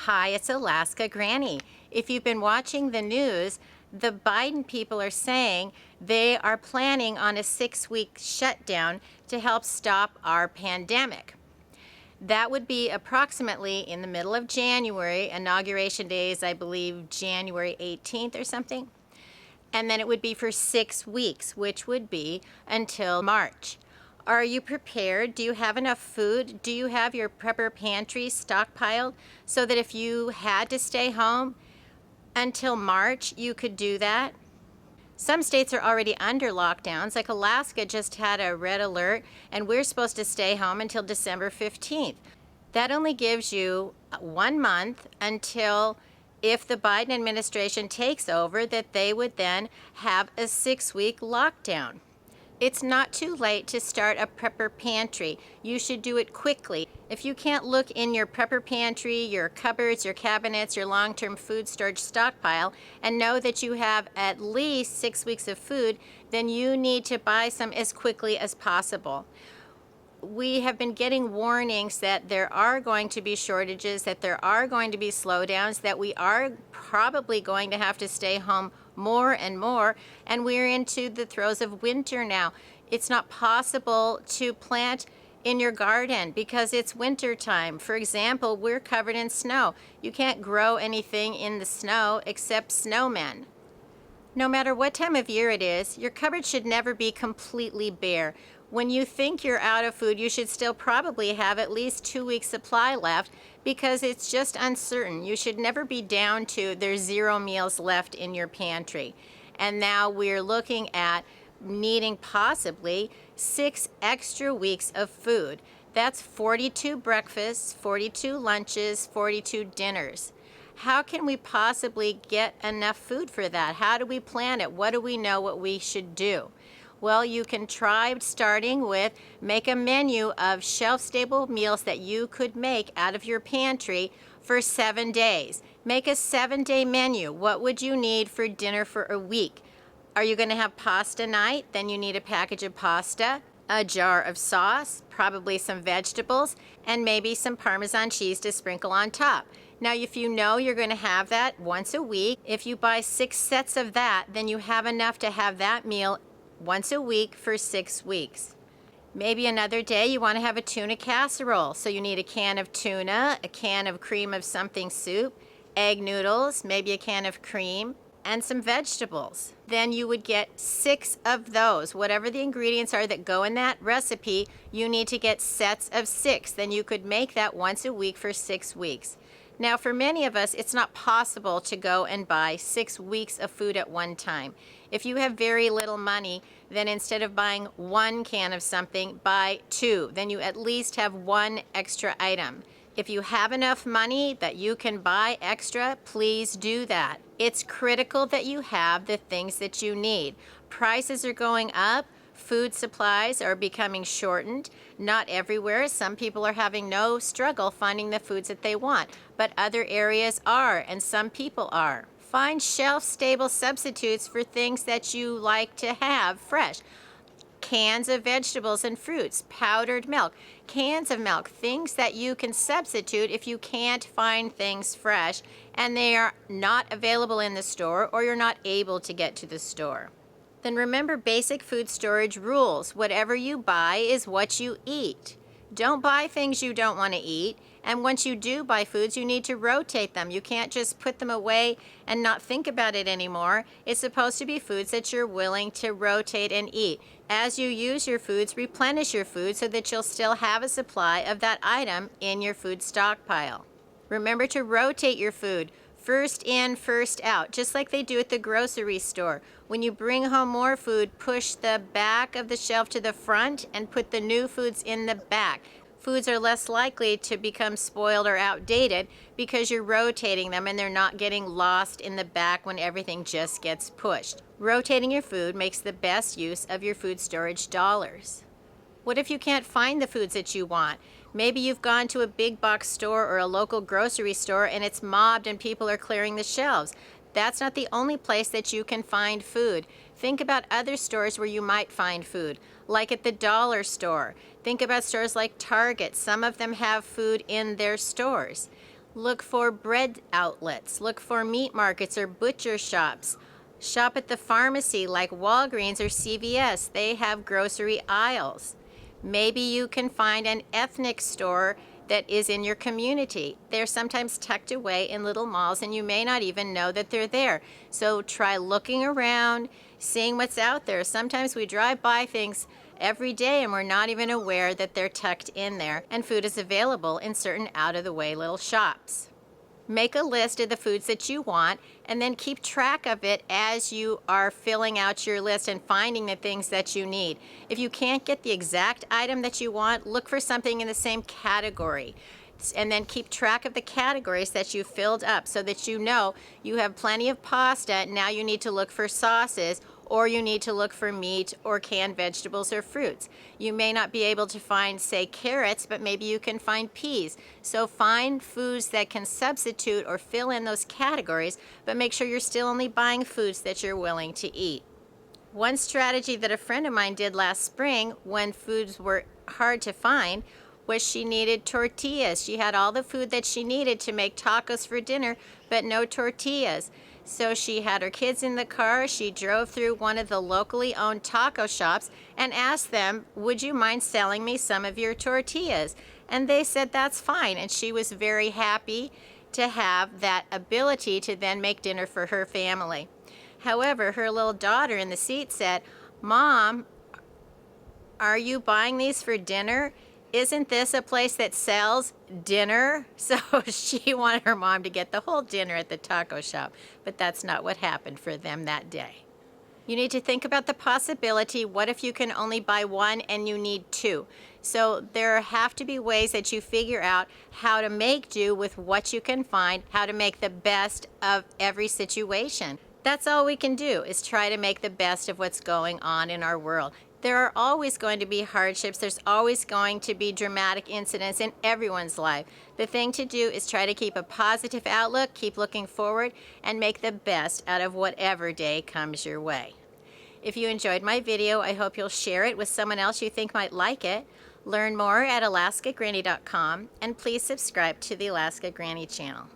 Hi, it's Alaska Granny. If you've been watching the news, the Biden people are saying they are planning on a 6-week shutdown to help stop our pandemic. That would be approximately in the middle of January. Inauguration day is, I believe, January 18th or something. And then it would be for 6 weeks, which would be until March. Are you prepared? Do you have enough food? Do you have your prepper pantry stockpiled so that if you had to stay home until March, you could do that? Some states are already under lockdowns, like Alaska just had a red alert, and we're supposed to stay home until December 15th. That only gives you 1 month until, if the Biden administration takes over, that they would then have a 6-week lockdown. It's not too late to start a prepper pantry. You should do it quickly. If you can't look in your prepper pantry, your cupboards, your cabinets, your long-term food storage stockpile, and know that you have at least 6 weeks of food, then you need to buy some as quickly as possible. We have been getting warnings that there are going to be shortages, that there are going to be slowdowns, that we are probably going to have to stay home more and more, and we're into the throes of winter now. It's not possible to plant in your garden because it's winter time. For example, we're covered in snow. You can't grow anything in the snow except snowmen. No matter what time of year it is, your cupboard should never be completely bare. When you think you're out of food, you should still probably have at least 2 weeks supply left because it's just uncertain. You should never be down to there's 0 meals left in your pantry. And now we're looking at needing possibly 6 extra weeks of food. That's 42 breakfasts, 42 lunches, 42 dinners. How can we possibly get enough food for that? How do we plan it? What do we know what we should do? Well, you can try starting with make a menu of shelf-stable meals that you could make out of your pantry for 7 days. Make a 7-day menu. What would you need for dinner for a week? Are you going to have pasta night? Then you need a package of pasta, a jar of sauce, probably some vegetables, and maybe some Parmesan cheese to sprinkle on top. Now, if you know you're going to have that once a week, if you buy 6 sets of that, then you have enough to have that meal once a week for 6 weeks. Maybe another day you want to have a tuna casserole. So you need a can of tuna, a can of cream of something soup, egg noodles, maybe a can of cream, and some vegetables. Then you would get 6 of those. Whatever the ingredients are that go in that recipe, you need to get sets of 6. Then you could make that once a week for 6 weeks. Now, for many of us, it's not possible to go and buy 6 weeks of food at one time. If you have very little money, then instead of buying 1 can of something, buy 2. Then you at least have 1 extra item. If you have enough money that you can buy extra, please do that. It's critical that you have the things that you need. Prices are going up. Food supplies are becoming shortened. Not everywhere. Some people are having no struggle finding the foods that they want, but other areas are, and some people are. Find shelf-stable substitutes for things that you like to have fresh. Cans of vegetables and fruits, powdered milk, cans of milk, things that you can substitute if you can't find things fresh and they are not available in the store or you're not able to get to the store. Then remember basic food storage rules. Whatever you buy is what you eat. Don't buy things you don't want to eat. And once you do buy foods, you need to rotate them. You can't just put them away and not think about it anymore. It's supposed to be foods that you're willing to rotate and eat. As you use your foods, replenish your food so that you'll still have a supply of that item in your food stockpile. Remember to rotate your food. First in, first out, just like they do at the grocery store. When you bring home more food, push the back of the shelf to the front and put the new foods in the back. Foods are less likely to become spoiled or outdated because you're rotating them and they're not getting lost in the back when everything just gets pushed. Rotating your food makes the best use of your food storage dollars. What if you can't find the foods that you want? Maybe you've gone to a big box store or a local grocery store and it's mobbed and people are clearing the shelves. That's not the only place that you can find food. Think about other stores where you might find food, like at the dollar store. Think about stores like Target. Some of them have food in their stores. Look for bread outlets. Look for meat markets or butcher shops. Shop at the pharmacy like Walgreens or CVS. They have grocery aisles. Maybe you can find an ethnic store that is in your community. They're sometimes tucked away in little malls and you may not even know that they're there. So try looking around, seeing what's out there. Sometimes we drive by things every day and we're not even aware that they're tucked in there, and food is available in certain out-of-the-way little shops. Make a list of the foods that you want and then keep track of it as you are filling out your list and finding the things that you need. If you can't get the exact item that you want, look for something in the same category. And then keep track of the categories that you filled up so that you know you have plenty of pasta. Now you need to look for sauces, or you need to look for meat or canned vegetables or fruits. You may not be able to find, say, carrots, but maybe you can find peas. So find foods that can substitute or fill in those categories, but make sure you're still only buying foods that you're willing to eat. One strategy that a friend of mine did last spring when foods were hard to find was she needed tortillas. She had all the food that she needed to make tacos for dinner, but no tortillas. So she had her kids in the car. She drove through one of the locally owned taco shops and asked them, "Would you mind selling me some of your tortillas?" And they said that's fine. And she was very happy to have that ability to then make dinner for her family. However, her little daughter in the seat said, "Mom, are you buying these for dinner? Isn't this a place that sells dinner?" So she wanted her mom to get the whole dinner at the taco shop, but that's not what happened for them that day. You need to think about the possibility, what if you can only buy one and you need two? So there have to be ways that you figure out how to make do with what you can find, how to make the best of every situation. That's all we can do, is try to make the best of what's going on in our world. There are always going to be hardships. There's always going to be dramatic incidents in everyone's life. The thing to do is try to keep a positive outlook, keep looking forward, and make the best out of whatever day comes your way. If you enjoyed my video, I hope you'll share it with someone else you think might like it. Learn more at alaskagranny.com, and please subscribe to the Alaska Granny channel.